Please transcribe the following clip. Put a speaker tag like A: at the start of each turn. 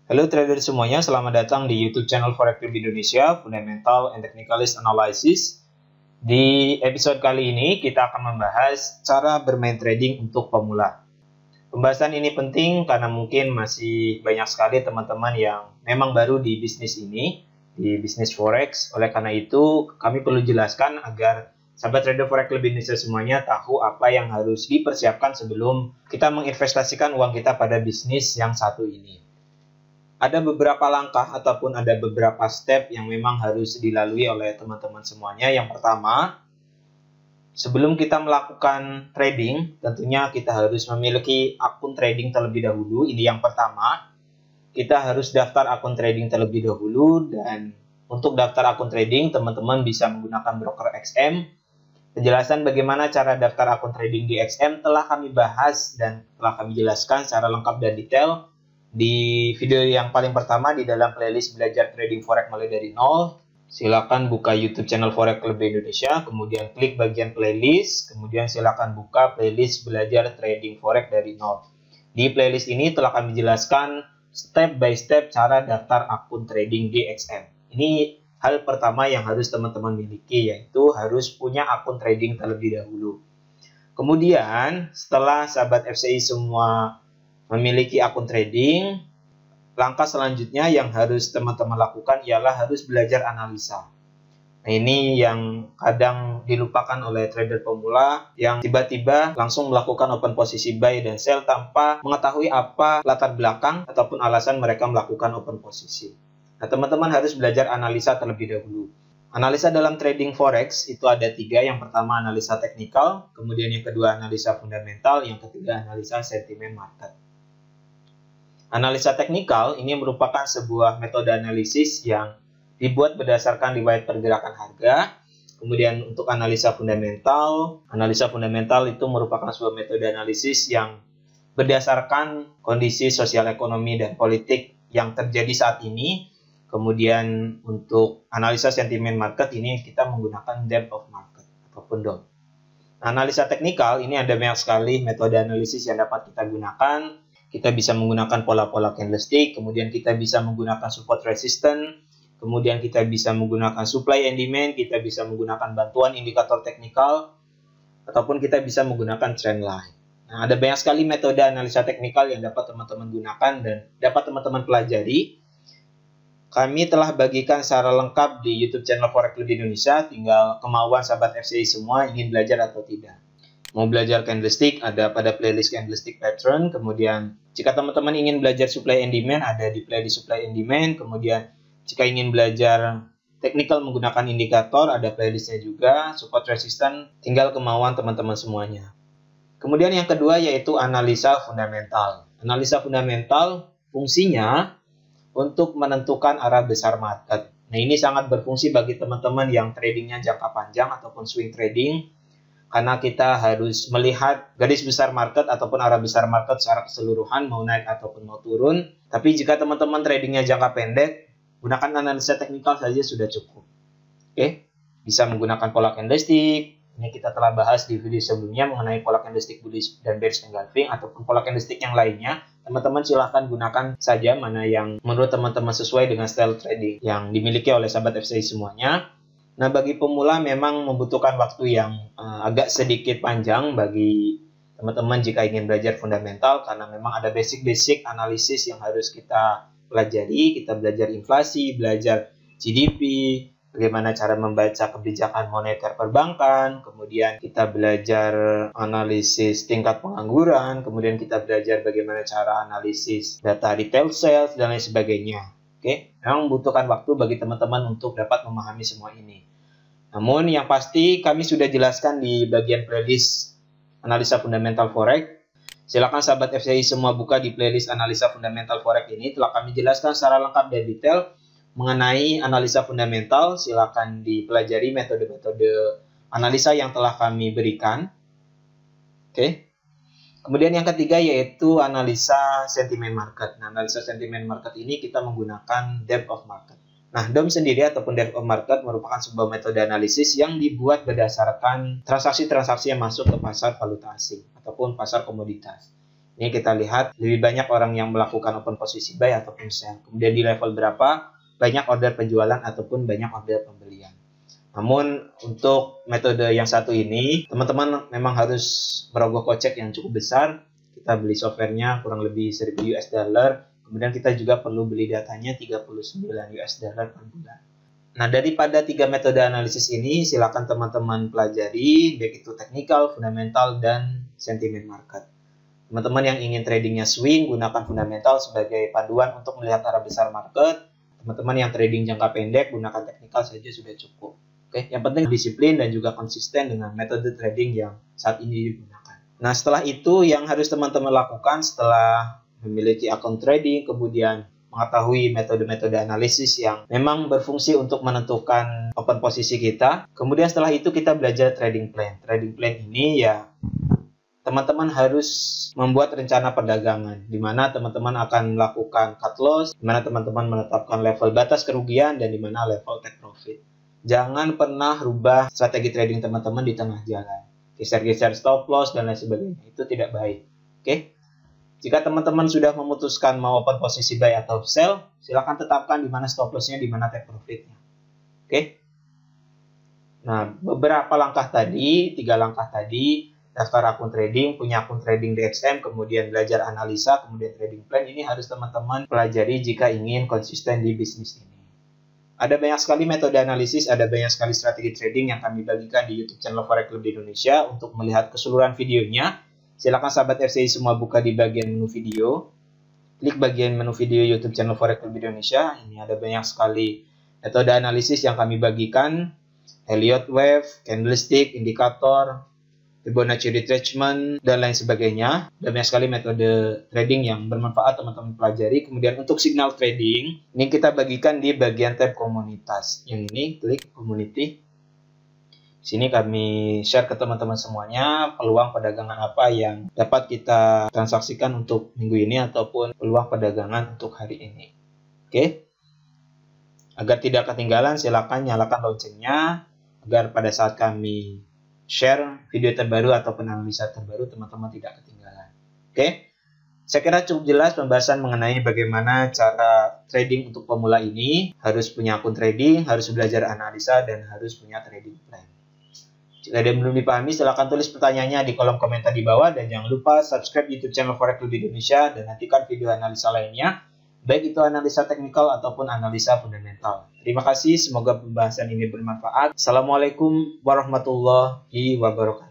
A: Halo trader semuanya, selamat datang di YouTube channel Forex Club Indonesia, Fundamental and Technicalist Analysis. Di episode kali ini kita akan membahas cara bermain trading untuk pemula. Pembahasan ini penting karena mungkin masih banyak sekali teman-teman yang memang baru di bisnis ini, di bisnis Forex. Oleh karena itu, kami perlu jelaskan agar sahabat trader Forex Club Indonesia semuanya tahu apa yang harus dipersiapkan sebelum kita menginvestasikan uang kita pada bisnis yang satu ini. Ada beberapa langkah ataupun ada beberapa step yang memang harus dilalui oleh teman-teman semuanya. Yang pertama, sebelum kita melakukan trading, tentunya kita harus memiliki akun trading terlebih dahulu. Ini yang pertama, kita harus daftar akun trading terlebih dahulu. Dan untuk daftar akun trading, teman-teman bisa menggunakan broker XM. Penjelasan bagaimana cara daftar akun trading di XM telah kami bahas dan telah kami jelaskan secara lengkap dan detail di video yang paling pertama di dalam playlist belajar trading forex mulai dari nol. Silakan buka YouTube channel Forex Club Indonesia, kemudian klik bagian playlist, kemudian silakan buka playlist belajar trading forex dari nol. Di playlist ini telah kami jelaskan step by step cara daftar akun trading di XM. Ini hal pertama yang harus teman-teman miliki, yaitu harus punya akun trading terlebih dahulu. Kemudian setelah sahabat FCI semua memiliki akun trading, langkah selanjutnya yang harus teman-teman lakukan ialah harus belajar analisa. Nah, ini yang kadang dilupakan oleh trader pemula yang tiba-tiba langsung melakukan open posisi buy dan sell tanpa mengetahui apa latar belakang ataupun alasan mereka melakukan open posisi. Nah, teman-teman harus belajar analisa terlebih dahulu. Analisa dalam trading forex itu ada 3. Yang pertama analisa teknikal, kemudian yang kedua analisa fundamental, yang ketiga analisa sentimen market. Analisa teknikal ini merupakan sebuah metode analisis yang dibuat berdasarkan riwayat pergerakan harga. Kemudian untuk analisa fundamental itu merupakan sebuah metode analisis yang berdasarkan kondisi sosial ekonomi dan politik yang terjadi saat ini. Kemudian untuk analisa sentimen market ini kita menggunakan depth of market ataupun DOM. Analisa teknikal ini ada banyak sekali metode analisis yang dapat kita gunakan. Kita bisa menggunakan pola-pola candlestick, kemudian kita bisa menggunakan support resistance, kemudian kita bisa menggunakan supply and demand, kita bisa menggunakan bantuan indikator teknikal, ataupun kita bisa menggunakan trend line. Nah, ada banyak sekali metode analisa teknikal yang dapat teman-teman gunakan dan dapat teman-teman pelajari. Kami telah bagikan secara lengkap di YouTube channel Forex Club Indonesia, tinggal kemauan sahabat FCI semua ingin belajar atau tidak. Mau belajar candlestick, ada pada playlist candlestick pattern. Kemudian jika teman-teman ingin belajar supply and demand, ada di playlist supply and demand. Kemudian jika ingin belajar technical menggunakan indikator, ada playlistnya juga. Support resistance, tinggal kemauan teman-teman semuanya. Kemudian yang kedua yaitu analisa fundamental. Analisa fundamental fungsinya untuk menentukan arah besar market. Nah, ini sangat berfungsi bagi teman-teman yang tradingnya jangka panjang ataupun swing trading. Karena kita harus melihat garis besar market ataupun arah besar market secara keseluruhan, mau naik ataupun mau turun. Tapi jika teman-teman tradingnya jangka pendek, gunakan analisa teknikal saja sudah cukup. Oke, bisa menggunakan pola candlestick. Ini kita telah bahas di video sebelumnya mengenai pola candlestick bullish dan bearish engulfing ataupun pola candlestick yang lainnya. Teman-teman silahkan gunakan saja mana yang menurut teman-teman sesuai dengan style trading yang dimiliki oleh sahabat FCI semuanya. Nah, bagi pemula memang membutuhkan waktu yang agak sedikit panjang bagi teman-teman jika ingin belajar fundamental, karena memang ada basic-basic analisis yang harus kita pelajari. Kita belajar inflasi, belajar GDP, bagaimana cara membaca kebijakan moneter perbankan, kemudian kita belajar analisis tingkat pengangguran, kemudian kita belajar bagaimana cara analisis data retail sales, dan lain sebagainya. Oke, memang membutuhkan waktu bagi teman-teman untuk dapat memahami semua ini. Namun yang pasti kami sudah jelaskan di bagian playlist analisa fundamental forex. Silakan sahabat FCI semua buka di playlist analisa fundamental forex ini. Telah kami jelaskan secara lengkap dan detail mengenai analisa fundamental. Silakan dipelajari metode-metode analisa yang telah kami berikan. Oke. Kemudian yang ketiga yaitu analisa sentimen market. Nah, analisa sentimen market ini kita menggunakan depth of market. Nah, DOM sendiri ataupun depth of market merupakan sebuah metode analisis yang dibuat berdasarkan transaksi-transaksi yang masuk ke pasar valuta asing ataupun pasar komoditas. Ini kita lihat lebih banyak orang yang melakukan open posisi buy ataupun sell. Kemudian di level berapa banyak order penjualan ataupun banyak order pembelian. Namun untuk metode yang satu ini, teman-teman memang harus merogoh kocek yang cukup besar. Kita beli softwarenya kurang lebih 1000 US dollar. Kemudian kita juga perlu beli datanya 39 US dollar per bulan. Nah, daripada 3 metode analisis ini, silakan teman-teman pelajari, baik itu teknikal, fundamental, dan sentimen market. Teman-teman yang ingin tradingnya swing, gunakan fundamental sebagai panduan untuk melihat arah besar market. Teman-teman yang trading jangka pendek, gunakan teknikal saja sudah cukup. Oke, yang penting disiplin dan juga konsisten dengan metode trading yang saat ini digunakan. Nah, setelah itu yang harus teman-teman lakukan setelah memiliki akun trading, kemudian mengetahui metode-metode analisis yang memang berfungsi untuk menentukan open posisi kita. Kemudian setelah itu kita belajar trading plan. Trading plan ini ya teman-teman harus membuat rencana perdagangan, di mana teman-teman akan melakukan cut loss, di mana teman-teman menetapkan level batas kerugian, dan di mana level take profit. Jangan pernah rubah strategi trading teman-teman di tengah jalan. Geser-geser stop loss dan lain sebagainya. Itu tidak baik. Oke? Jika teman-teman sudah memutuskan mau open posisi buy atau sell, silakan tetapkan di mana stop loss-nya, di mana take profit-nya. Oke? Nah, beberapa langkah tadi, 3 langkah tadi, daftar akun trading, punya akun trading DXM, kemudian belajar analisa, kemudian trading plan, ini harus teman-teman pelajari jika ingin konsisten di bisnis ini. Ada banyak sekali metode analisis, ada banyak sekali strategi trading yang kami bagikan di YouTube channel Forex Club di Indonesia. Untuk melihat keseluruhan videonya, silakan sahabat FCI semua buka di bagian menu video. Klik bagian menu video YouTube channel Forex Club di Indonesia. Ini ada banyak sekali metode analisis yang kami bagikan. Elliott Wave, candlestick, indikator, Fibonacci retracement, dan lain sebagainya. Ada banyak sekali metode trading yang bermanfaat teman-teman pelajari. Kemudian untuk signal trading, ini kita bagikan di bagian tab komunitas. Yang ini, klik community. Sini kami share ke teman-teman semuanya peluang perdagangan apa yang dapat kita transaksikan untuk minggu ini ataupun peluang perdagangan untuk hari ini. Oke. Agar tidak ketinggalan, silakan nyalakan loncengnya agar pada saat kami share video terbaru ataupun analisa terbaru teman-teman tidak ketinggalan. Oke, saya kira cukup jelas pembahasan mengenai bagaimana cara trading untuk pemula ini. Harus punya akun trading, harus belajar analisa, dan harus punya trading plan. Jika ada yang belum dipahami, silahkan tulis pertanyaannya di kolom komentar di bawah, dan jangan lupa subscribe YouTube channel Forex Club Indonesia dan nantikan video analisa lainnya, baik itu analisa teknikal ataupun analisa fundamental. Terima kasih, semoga pembahasan ini bermanfaat. Assalamualaikum warahmatullahi wabarakatuh.